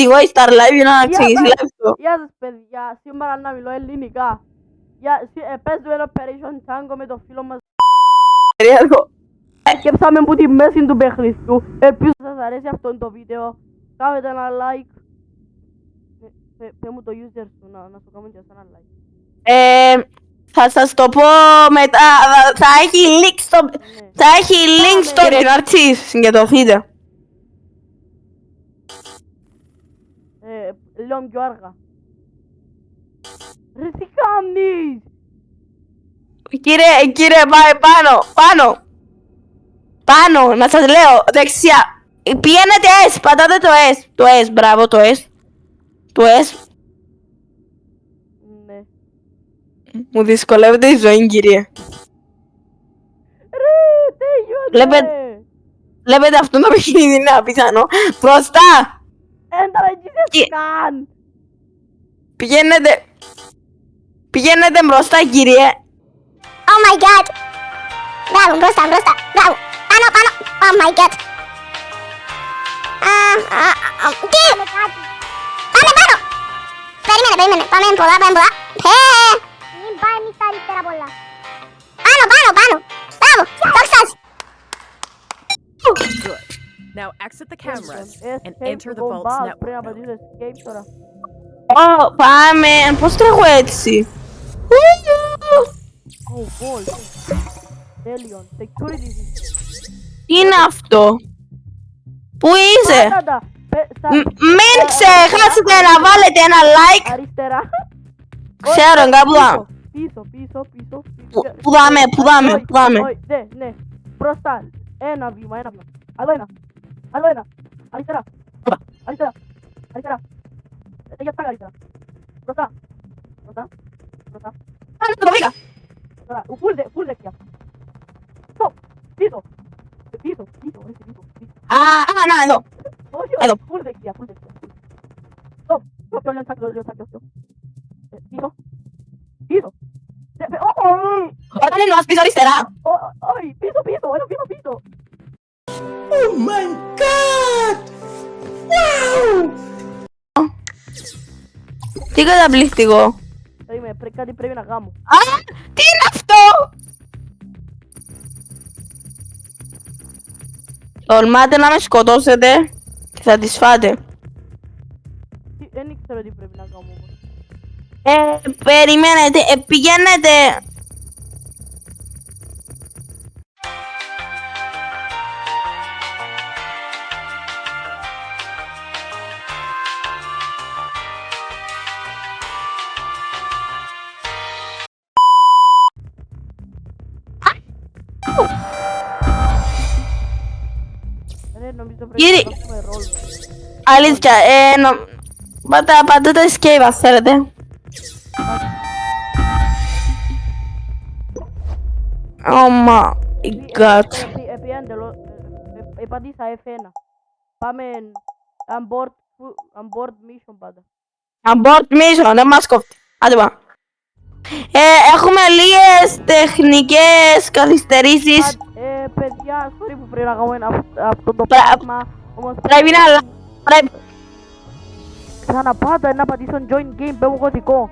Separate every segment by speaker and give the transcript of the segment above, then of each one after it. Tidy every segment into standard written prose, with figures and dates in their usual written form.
Speaker 1: Εγώ η Star Live για να εξηγήσει λεπτό.
Speaker 2: Γεια σας παιδιά, σήμερα να μιλώ ελληνικά. Παίζουμε ένα Operation Tango με το φίλο μας.
Speaker 1: Περίεργο.
Speaker 2: Σκέψαμε που τη μέση του παιχνιδιού. Ελπίζω να σας αρέσει αυτό το βίντεο. Κάνετε ένα like. Πες μου το user σου να σου κάνουμε και ένα like.
Speaker 1: Θα σας το πω μετά. Θα έχει link στο... Θα έχει link στο... Κύριε Ναρτσής, συγκεντρωθείτε.
Speaker 2: Λέω πιο αργά. Ρε τι κάνεις!
Speaker 1: Κύριε, πάνω, να σας λέω, δεξιά. Πηγαίνετε S, πατάτε το S, μπράβο, το S.
Speaker 2: Ναι.
Speaker 1: Μου δυσκολεύεται η ζωή, κύριε.
Speaker 2: Ρε, τέλειωσε!
Speaker 1: Βλέπετε αυτό το παιχνίδι είναι απίθανο. Μπροστά!
Speaker 2: Τα βαγγίζεις καν!
Speaker 1: Πηγαίνετε μπροστά, κύριε.
Speaker 3: Oh my god! Μπράβο, μπροστά, μπράβο! Πάνω! Oh my god! Τι! Πάμε πάνω! Περίμενε, πάμε πολλά! Μην πάει εμείς τα αριστερά πολλά. Πάνω! Μπράβο, δόξα σας!
Speaker 4: Good. Now exit the cameras and enter the vault's
Speaker 2: Πρέπει να
Speaker 4: network node.
Speaker 2: πατήσεις escape τώρα.
Speaker 1: Πάμε. Πώς τρέχω έτσι?
Speaker 2: Oh, gold. Τέλειον. Security system.
Speaker 1: Τι είναι αυτό? Πού είσαι?
Speaker 2: Πάτα.
Speaker 1: Μην ξεχάσετε να βάλετε ένα like.
Speaker 2: Αριστερά.
Speaker 1: Ξέρω, κάπου δάμε.
Speaker 2: Πίσω.
Speaker 1: Πού δάμε.
Speaker 2: Ναι. Μπροστά. Ένα βήμα. Άλλο ένα. Αριστερά. Για τα αριστερά. Μπροστά.
Speaker 1: Το βρήκα.
Speaker 2: Τώρα, full δεξιά. Stop. Πίσω.
Speaker 1: Να, εδώ. Εδώ.
Speaker 2: Full δεξιά. Stop. Πιο. Πίσω.
Speaker 1: Όταν εννοάς πίσω αριστερά.
Speaker 2: Όχι, πίσω. Ένα βήμα πίσω.
Speaker 1: Τι καταπληκτικό.
Speaker 2: Κάτι πρέπει να κάνω.
Speaker 1: Τι είναι αυτό? Τολμάτε να με σκοτώσετε και θα τις φάτε.
Speaker 2: Δεν ήξερα τι πρέπει να κάνω όμως.
Speaker 1: Περιμένετε, πηγαίνετε.
Speaker 2: Νομίζω
Speaker 1: Κύριε-
Speaker 2: πρέπει να κάνουμε ρόλο.
Speaker 1: Αλήθεια, πατάτε escape αν θέλετε. Oh my god.
Speaker 2: Επαντήσα F1. Πάμε on-board mission πάντα.
Speaker 1: Abort mission, δεν μας κόφτει. Άντε πάμε. Έχουμε λίγες τεχνικές καθυστερήσεις.
Speaker 2: Παιδιά, sorry που πρέπει να κάνουμε αυτό το
Speaker 1: Πρα-
Speaker 2: πράγμα. Όμως
Speaker 1: Πρέπει να...
Speaker 2: ξαναπάτα να πατήσω join game, παίρνω κωδικό.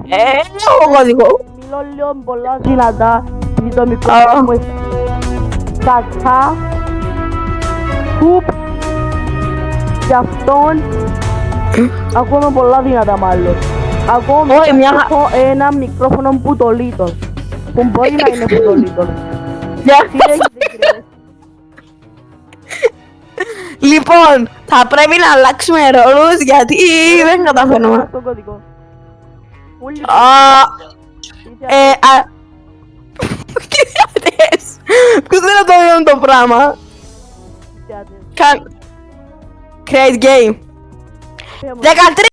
Speaker 1: Έχω κωδικό.
Speaker 2: Μιλώ λίγο πολλά δυνατά, επειδή το μικρό μου κακά, κουπ, και αυτόν ακούω πολλά δυνατά μάλλον. Ακούω
Speaker 1: Όχι, μια-
Speaker 2: ένα μικρόφωνο πουτολίτος, που μπορεί να είναι πουτολίτος.
Speaker 1: Λοιπόν, θα πρέπει να αλλάξουμε ρόλους γιατί δεν καταφέρνουμε.
Speaker 2: Αυτό κωδικό. Όλοι
Speaker 1: Κυριάτες, ποιος δεν θα το δίνουν το πράγμα. Create game. 13.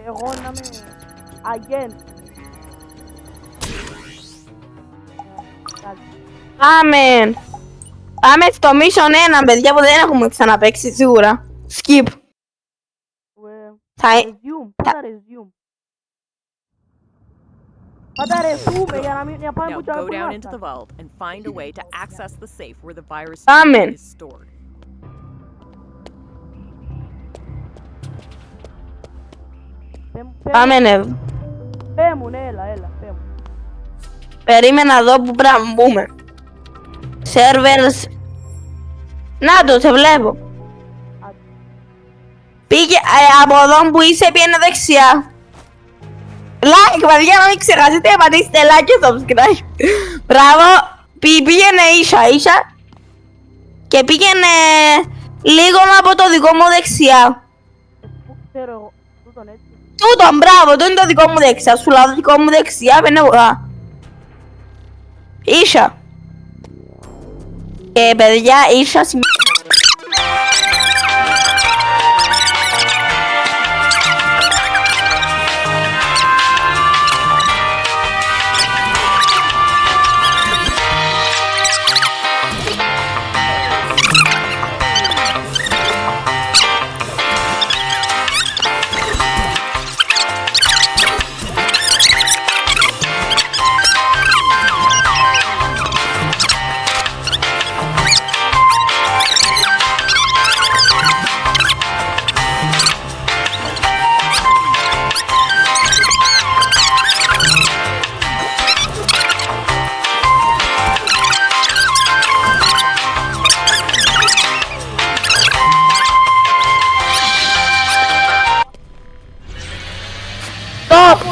Speaker 2: Εγώ να είμαι agent.
Speaker 1: Πάμε στο mission 1, παιδιά, που δεν έχουμε ξαναπαίξει σίγουρα. Skip. Θα...
Speaker 2: resume. Πάτα resume. Πάτα resume για να μην πάμε
Speaker 4: Now
Speaker 2: που
Speaker 4: go
Speaker 2: τσάμε
Speaker 4: down
Speaker 2: που
Speaker 4: into the vault and find a way to access the safe where the virus
Speaker 1: Amen.
Speaker 4: is stored.
Speaker 1: Πάμε ναι.
Speaker 2: Πέμουν, έλα, πέμουν.
Speaker 1: Περίμενα εδώ που πρέπει να μπούμε. Servers. Να το, σε βλέπω. Πήγε από εδώ που είσαι, πήγαινε δεξιά. Like, παιδιά, να μην ξεχάσετε, πατήστε like και subscribe. Μπράβο. Πήγαινε ίσα. Και πήγαινε λίγο από το δικό μου δεξιά.
Speaker 2: Πού ξέρω εγώ, τούτον έτσι.
Speaker 1: Τούτον, μπράβο, το είναι το δικό μου δεξιά. Σου λέω το δικό μου δεξιά, πήγαινε εγώ. Ίσα. Και παιδιά, ίσα σημαίνει.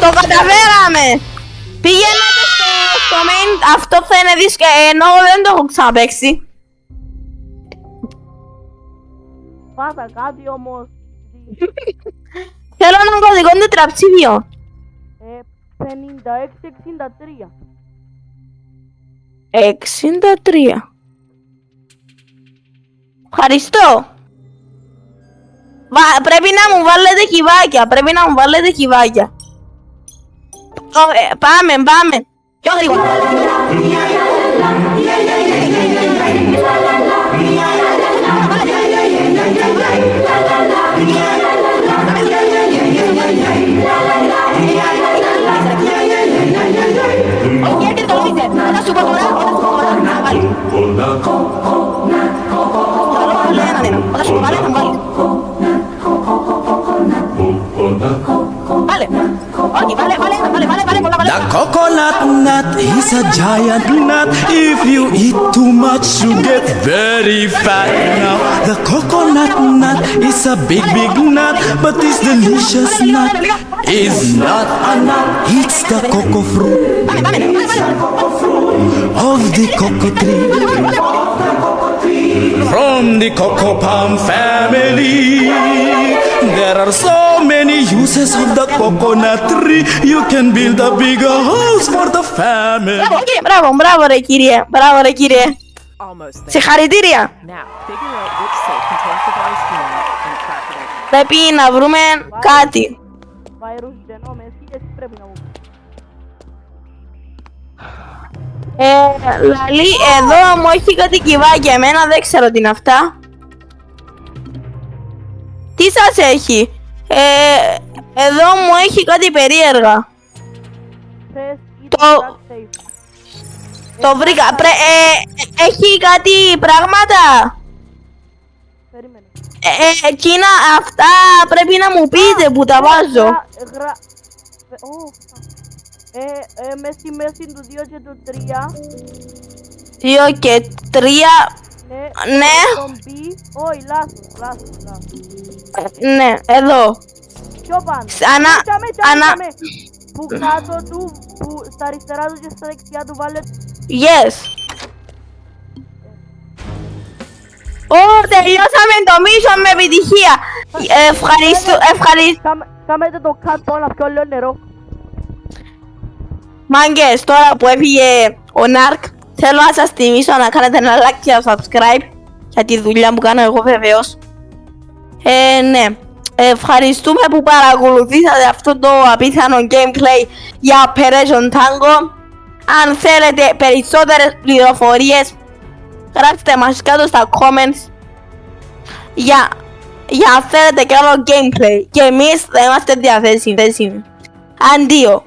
Speaker 1: Το καταφέραμε! Πήγαινετε στο main, αυτό θα είναι δύσκολο, ενώ δεν το έχω ξαναπαίξει.
Speaker 2: Πάτα κάτι όμως.
Speaker 1: Θέλω έναν κωδικό τετραψήφιο.
Speaker 2: 56-63.
Speaker 1: 63. Ευχαριστώ. Πρέπει να μου βάλετε κυβάκια, Πάμε. Πιο γρήγορα. Θα σου πω τώρα, να βάλει. Όταν σου βάλει, θα βάλει. Βάλε. Όχι, βάλε, πολλά.
Speaker 5: The coconut nut is a giant nut. If you eat too much, you get very fat. Now, the coconut nut is a big nut, but this delicious nut is not a nut. It's the cocoa fruit of the cocoa tree. From the cocoa palm family, there are so many uses of the coconut tree. You can build a bigger house for the family.
Speaker 1: Μπράβο ρε κύριε.
Speaker 4: Almost there.
Speaker 1: Συγχαρητήρια.
Speaker 4: Now, figure out which safe contains the virus genome and crack it open.
Speaker 1: Πρέπει να βρούμε κάτι.
Speaker 2: Virus genome, εσύ πρέπει να μου πεις.
Speaker 1: Λαλή, εδώ μου έχει κάτι κυβάκια, εμένα δεν ξέρω τι είναι αυτά. Τι σας έχει? Εδώ μου έχει κάτι περίεργα.
Speaker 2: Θες ή
Speaker 1: Το-
Speaker 2: το safe.
Speaker 1: Το βρήκα. Έχει κάτι πράγματα.
Speaker 2: Περίμενε.
Speaker 1: Εκείνα αυτά πρέπει να μου πείτε που τα βάζω.
Speaker 2: Μες στη μέση του 2 και του 3.
Speaker 1: 2 και 3. Ναι.
Speaker 2: Τον B. Όχι, λάθος.
Speaker 1: Ναι, εδώ.
Speaker 2: Πιο πάνω.
Speaker 1: Ανά.
Speaker 2: Που κάτω του, που στα αριστερά του και στα δεξιά του βάλε.
Speaker 1: Yes. Τελειώσαμε το mission με επιτυχία. Ευχαριστώ.
Speaker 2: Κάμετε το κάτω να πιω λίγο νερό.
Speaker 1: Μάγκες, τώρα που έφυγε ο Νάρκ, θέλω να σας θυμίσω να κάνετε ένα like και ένα subscribe για τη δουλειά που κάνω εγώ βεβαίως. Ναι. Ευχαριστούμε που παρακολουθήσατε αυτό το απίθανο gameplay για Operation Tango. Αν θέλετε περισσότερες πληροφορίες, γράψτε μας κάτω στα comments για να φέρετε και άλλο gameplay. Και εμείς θα είμαστε διαθέσιμοι. Αντίο.